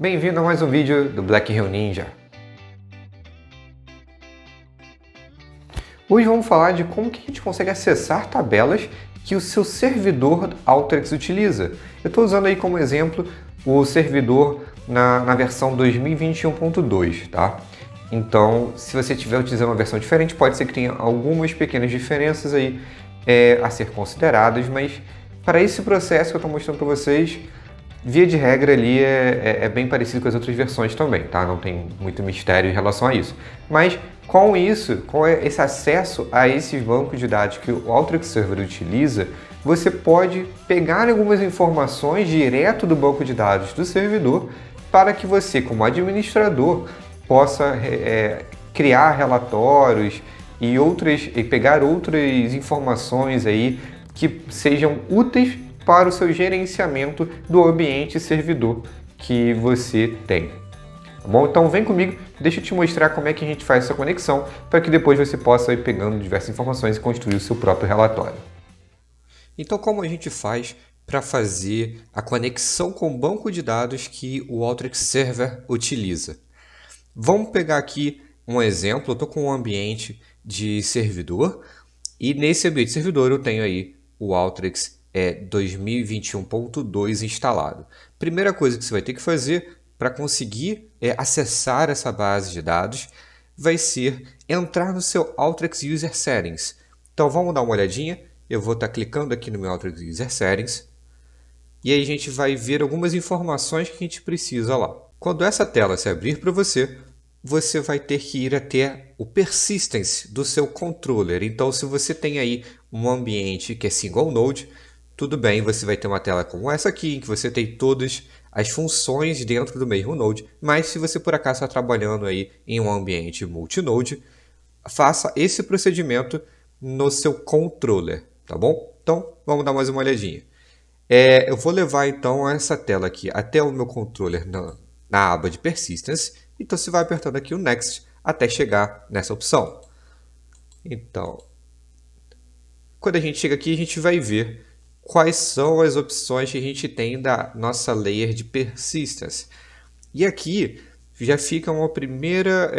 Bem-vindo a mais um vídeo do Black Hill Ninja. Hoje vamos falar de como que a gente consegue acessar tabelas que o seu servidor Alteryx utiliza. Eu estou usando aí como exemplo o servidor na versão 2021.2, tá? Então, se você estiver utilizando uma versão diferente, pode ser que tenha algumas pequenas diferenças aí a ser consideradas, mas para esse processo que eu estou mostrando para vocês, via de regra ali é bem parecido com as outras versões também, tá? Não tem muito mistério em relação a isso. Mas com isso, com esse acesso a esses bancos de dados que o Alteryx Server utiliza, você pode pegar algumas informações direto do banco de dados do servidor para que você, como administrador, possa criar relatórios e pegar outras informações aí que sejam úteis para o seu gerenciamento do ambiente servidor que você tem. Tá bom? Então vem comigo, deixa eu te mostrar como é que a gente faz essa conexão para que depois você possa ir pegando diversas informações e construir o seu próprio relatório. Então, como a gente faz para fazer a conexão com o banco de dados que o Alteryx Server utiliza? Vamos pegar aqui um exemplo. Eu estou com um ambiente de servidor e nesse ambiente de servidor eu tenho aí o Alteryx 2021.2 instalado. Primeira coisa que você vai ter que fazer para conseguir acessar essa base de dados vai ser entrar no seu Alteryx User Settings. Então vamos dar uma olhadinha. Eu vou estar clicando aqui no meu Alteryx User Settings e aí a gente vai ver algumas informações que a gente precisa lá. Quando essa tela se abrir para você, você vai ter que ir até o Persistence do seu controller. Então, se você tem aí um ambiente que é single node, tudo bem, você vai ter uma tela como essa aqui, em que você tem todas as funções dentro do mesmo node. Mas se você por acaso está trabalhando aí em um ambiente multinode, faça esse procedimento no seu controller, tá bom? Então, vamos dar mais uma olhadinha. Eu vou levar então essa tela aqui até o meu controller na aba de Persistence. Então você vai apertando aqui o Next até chegar nessa opção. Então, quando a gente chega aqui, a gente vai ver quais são as opções que a gente tem da nossa layer de Persistence. E aqui já fica uma primeira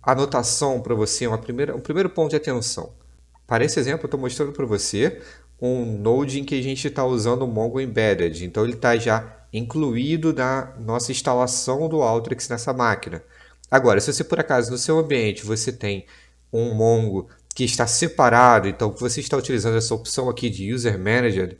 anotação para você, um primeiro ponto de atenção. Para esse exemplo, eu estou mostrando para você um Node em que a gente está usando o Mongo Embedded. Então, ele está já incluído na nossa instalação do Alteryx nessa máquina. Agora, se você por acaso no seu ambiente você tem um Mongo que está separado, então você está utilizando essa opção aqui de User Manager,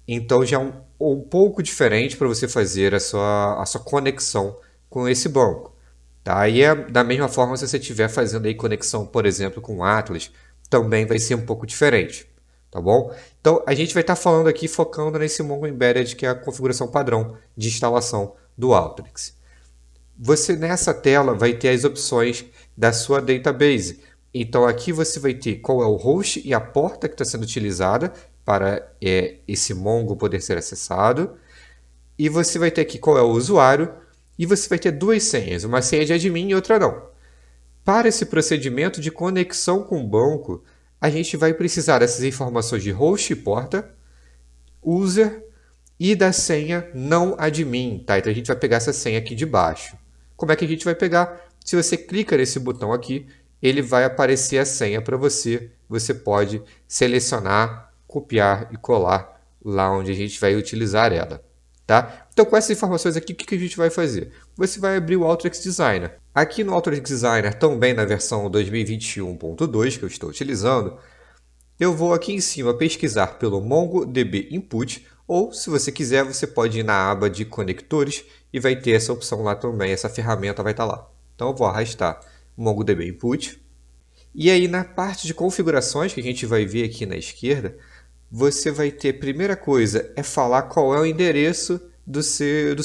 então já é um pouco diferente para você fazer a sua conexão com esse banco. Tá? E da mesma forma, se você estiver fazendo aí conexão, por exemplo, com o Atlas, também vai ser um pouco diferente. Tá bom? Então, a gente vai estar falando aqui, focando nesse Mongo Embedded, que é a configuração padrão de instalação do Alteryx. Você, nessa tela, vai ter as opções da sua database. Então, aqui você vai ter qual é o host e a porta que está sendo utilizada para esse Mongo poder ser acessado. E você vai ter aqui qual é o usuário. E você vai ter duas senhas, uma senha de admin e outra não. Para esse procedimento de conexão com o banco, a gente vai precisar dessas informações de host e porta, user e da senha não admin, tá? Então a gente vai pegar essa senha aqui de baixo. Como é que a gente vai pegar? Se você clica nesse botão aqui, ele vai aparecer a senha para você. Você pode selecionar, copiar e colar lá onde a gente vai utilizar ela. Tá? Então, com essas informações aqui, o que a gente vai fazer? Você vai abrir o Alteryx Designer. Aqui no Alteryx Designer, também na versão 2021.2 que eu estou utilizando, eu vou aqui em cima pesquisar pelo MongoDB Input, ou se você quiser, você pode ir na aba de conectores e vai ter essa opção lá também, essa ferramenta vai estar lá. Então, eu vou arrastar o MongoDB Input. E aí, na parte de configurações, que a gente vai ver aqui na esquerda, você vai ter, primeira coisa, é falar qual é o endereço do seu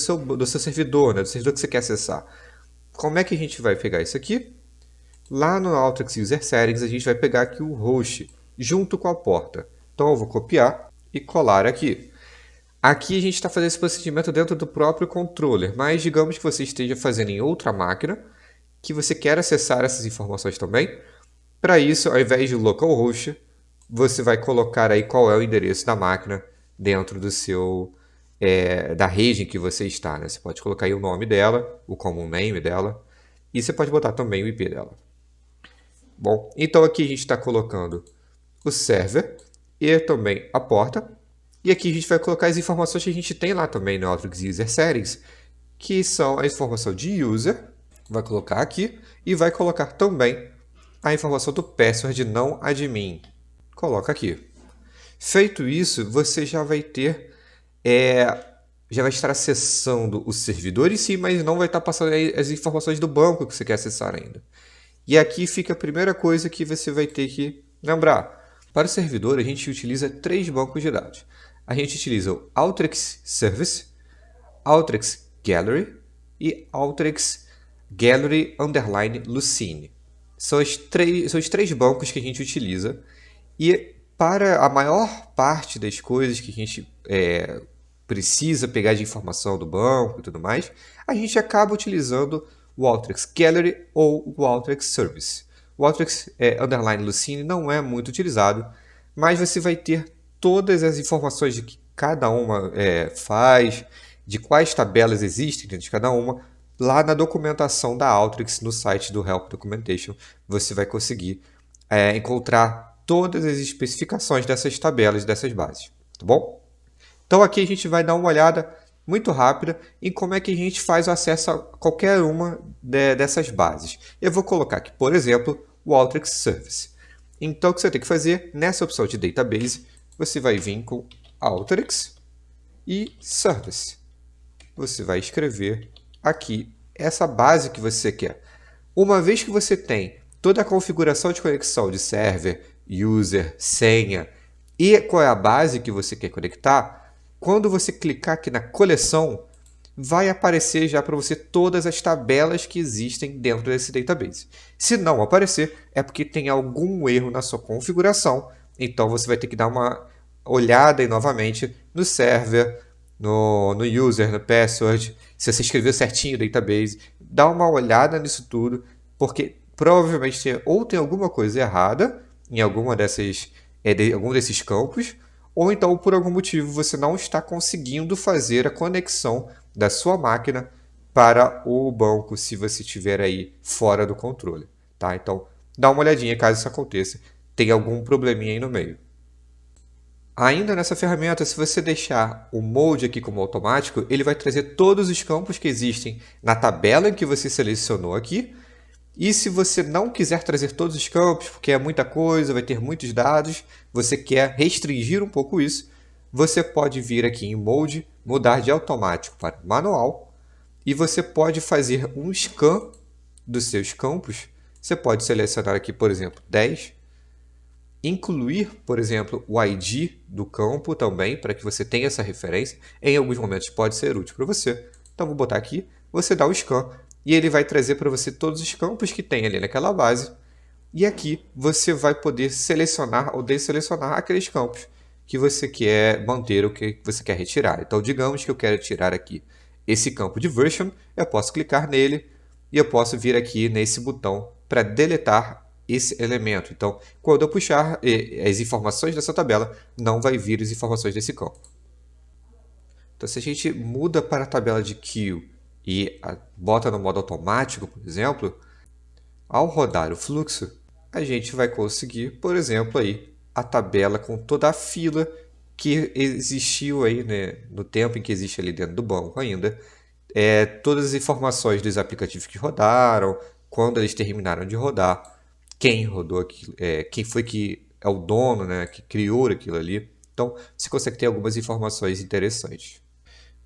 servidor, né? Do servidor que você quer acessar. Como é que a gente vai pegar isso aqui? Lá no Alteryx User Settings, a gente vai pegar aqui o host, junto com a porta. Então, eu vou copiar e colar aqui. Aqui a gente está fazendo esse procedimento dentro do próprio controller, mas digamos que você esteja fazendo em outra máquina, que você quer acessar essas informações também. Para isso, ao invés de localhost, você vai colocar aí qual é o endereço da máquina dentro do seu da rede em que você está, né? Você pode colocar aí o nome dela, o common name dela, e você pode botar também o IP dela. Bom, então aqui a gente está colocando o server e também a porta. E aqui a gente vai colocar as informações que a gente tem lá também no Alteryx User Settings, que são a informação de user, vai colocar aqui, e vai colocar também a informação do password não admin. Coloca aqui. Feito isso, você já vai ter, já vai estar acessando o servidor em si, mas não vai estar passando as informações do banco que você quer acessar ainda. E aqui fica a primeira coisa que você vai ter que lembrar. Para o servidor, a gente utiliza 3 bancos de dados. A gente utiliza o Alteryx Service, Alteryx Gallery e Alteryx Gallery _ Lucene. São os três bancos que a gente utiliza. E para a maior parte das coisas que a gente precisa pegar de informação do banco e tudo mais, a gente acaba utilizando o Alteryx Gallery ou o Alteryx Service. O Alteryx _ Lucene não é muito utilizado, mas você vai ter todas as informações de que cada uma faz, de quais tabelas existem dentro de cada uma, lá na documentação da Alteryx, no site do Help Documentation, você vai conseguir encontrar todas as especificações dessas tabelas, dessas bases, tá bom? Então aqui a gente vai dar uma olhada muito rápida em como é que a gente faz o acesso a qualquer uma dessas bases. Eu vou colocar aqui, por exemplo, o Alteryx Service. Então o que você tem que fazer, nessa opção de Database, você vai vir com Alteryx e Service. Você vai escrever aqui essa base que você quer. Uma vez que você tem toda a configuração de conexão de server, user, senha e qual é a base que você quer conectar, quando você clicar aqui na coleção, vai aparecer já para você todas as tabelas que existem dentro desse database. Se não aparecer, é porque tem algum erro na sua configuração, então você vai ter que dar uma olhada aí novamente no server, no user, no password, se você escreveu certinho o database, dá uma olhada nisso tudo, porque provavelmente tem alguma coisa errada em algum desses campos, ou então por algum motivo você não está conseguindo fazer a conexão da sua máquina para o banco se você estiver aí fora do controle, tá? Então dá uma olhadinha caso isso aconteça, tem algum probleminha aí no meio. Ainda nessa ferramenta, se você deixar o Mode aqui como automático, ele vai trazer todos os campos que existem na tabela que você selecionou aqui. E se você não quiser trazer todos os campos, porque é muita coisa, vai ter muitos dados, você quer restringir um pouco isso, você pode vir aqui em Mode, mudar de automático para manual, e você pode fazer um scan dos seus campos. Você pode selecionar aqui, por exemplo, 10, incluir, por exemplo, o ID do campo também, para que você tenha essa referência. Em alguns momentos pode ser útil para você. Então, vou botar aqui, você dá o scan, e ele vai trazer para você todos os campos que tem ali naquela base. E aqui você vai poder selecionar ou desselecionar aqueles campos que você quer manter ou que você quer retirar. Então, digamos que eu quero tirar aqui esse campo de version, eu posso clicar nele e eu posso vir aqui nesse botão para deletar esse elemento. Então, quando eu puxar as informações dessa tabela, não vai vir as informações desse campo. Então, se a gente muda para a tabela de queue e bota no modo automático, por exemplo, ao rodar o fluxo, a gente vai conseguir, por exemplo, aí, a tabela com toda a fila que existiu aí, né, no tempo em que existe ali dentro do banco ainda, todas as informações dos aplicativos que rodaram, quando eles terminaram de rodar, quem rodou aquilo, quem foi que é o dono, né, que criou aquilo ali. Então, você consegue ter algumas informações interessantes.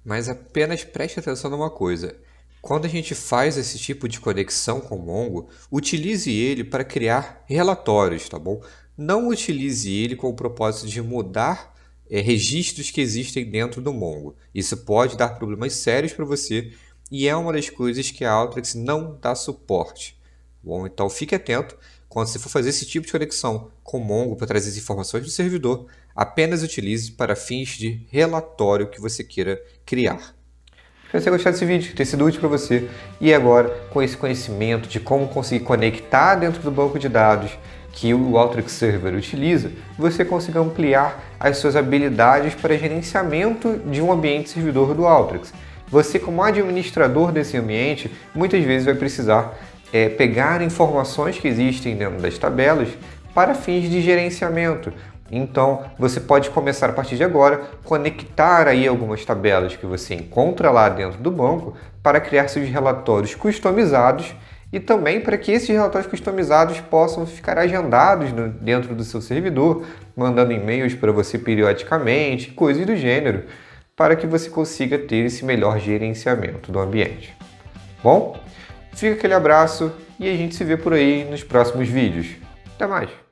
Mas apenas preste atenção numa coisa. Quando a gente faz esse tipo de conexão com o Mongo, utilize ele para criar relatórios, tá bom? Não utilize ele com o propósito de mudar registros que existem dentro do Mongo. Isso pode dar problemas sérios para você e é uma das coisas que a Alteryx não dá suporte. Bom, então fique atento quando você for fazer esse tipo de conexão com o Mongo para trazer as informações do servidor, apenas utilize para fins de relatório que você queira criar. Espero que você gostado desse vídeo, ter sido útil para você. E agora, com esse conhecimento de como conseguir conectar dentro do banco de dados, que o Alteryx Server utiliza, você consiga ampliar as suas habilidades para gerenciamento de um ambiente servidor do Alteryx. Você, como administrador desse ambiente, muitas vezes vai precisar pegar informações que existem dentro das tabelas para fins de gerenciamento. Então, você pode começar a partir de agora, conectar aí algumas tabelas que você encontra lá dentro do banco para criar seus relatórios customizados e também para que esses relatórios customizados possam ficar agendados dentro do seu servidor, mandando e-mails para você periodicamente, coisas do gênero, para que você consiga ter esse melhor gerenciamento do ambiente. Bom, fica aquele abraço e a gente se vê por aí nos próximos vídeos. Até mais!